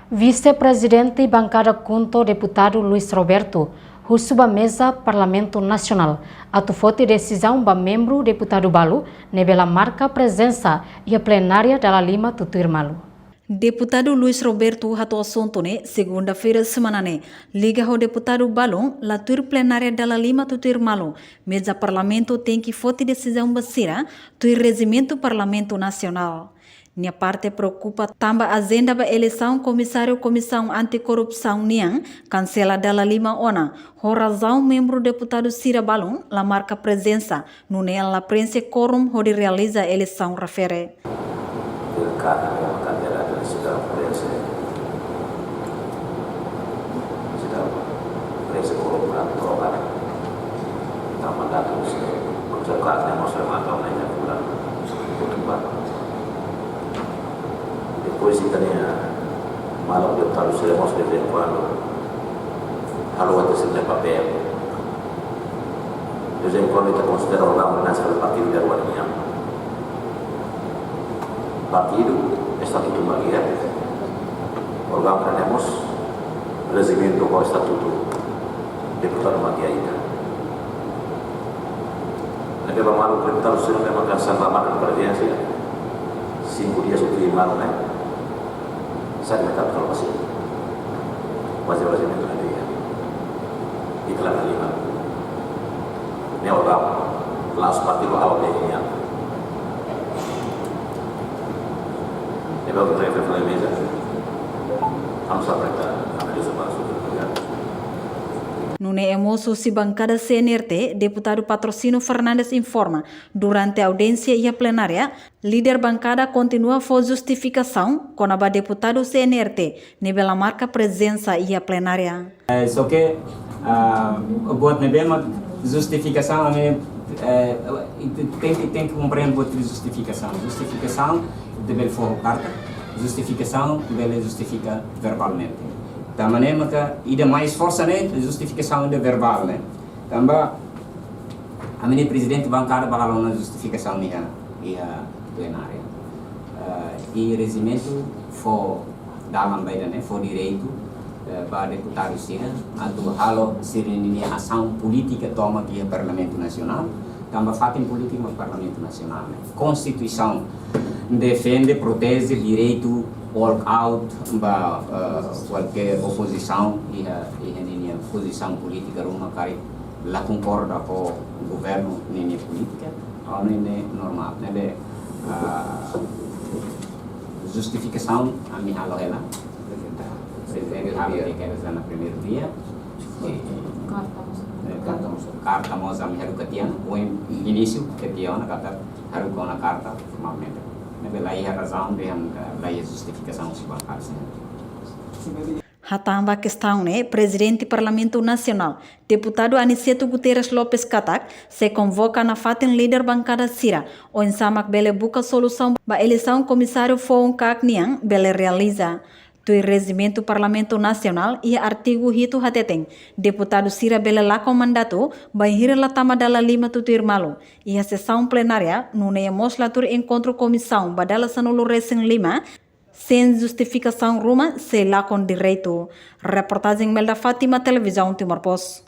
Vice-presidente bancada Kunto, deputado Luiz Roberto, Rusuba Mesa Parlamento Nacional, atu foto decisão ba membro deputado Balu, nebela marca presença e a plenária da Lima Tutuirmalu. Deputado Luiz Roberto rato assunto segunda-feira semana liga ao deputado Balon latur plenária da Lima Tutuirmalu, mesa parlamento tem que foto decisão basira do regimento Parlamento Nacional. Minha parte preocupa também a agenda da eleição comissão anticorrupção niang cancela da Lima ona. Por razão membro deputado Cira Balon la marca presença no la prensa quórum onde realiza a eleição refere. Depois italiana malam deputado seremos de vez em quando algo até de papel de vez em quando kita considera órgão nacional partido da Guardia partido estatuto magia órgão tenemos regimento com estatuto deputado magia ita naquela malam deputado seremos memang akan sama preferensi 5 dias untuk malam saya minta kalau masih itu nanti ya iklan Lima ini orang langsung seperti awal ini ya ini baru terakhir dari mesa kamu sampai ke ambil sebuah Nune emoso si bancada CNRT, deputado Patrocínio Fernandes informa, durante a audiência e a plenária, líder bancada continua a justificação com a deputado CNRT, nível a marca presença e a plenária. Só que, buat nebema justificação, tem que compreender buat justificação. Justificação deve for carta, justificação deve justificar verbalmente. Da maneira que ainda mais força a justificação de verbal também a minha presidente bancária falou na justificação e a plenária e o regimento foi dalam baida foi direito para deputado sira atu halo sirene ação política toma aqui o Parlamento Nacional também fatem política no Parlamento Nacional Constituição defende protege direito walk out ba qualquer oposição e a posição política uma cari la concorda com o governo nem política ou nem normal né justificação a minha ela presidente havia que era na primeiro dia carta moza minha educação o início que tinha na carta haru com a carta formalmente Belai razão de a justificação se bancária. Hatamba questão presidente do Parlamento Nacional, deputado Aniceto Guterres Lopes Catak, se convoca na fatem líder bancada Cira, ou em Samak Bele busca solução para a eleição comissário Foun Kakniang Bele realiza. Do regimento Parlamento Nacional e artigo Hito Hateten, deputado Cira Bele lá com mandato, banhira la tama dala Lima Tutuirmalu, e a sessão plenária, no neemos latur encontro comissão badala sanulu recém Lima, sem justificação ruma, se lá com direito. Reportagem Melda Fátima, Televisão Timor Post.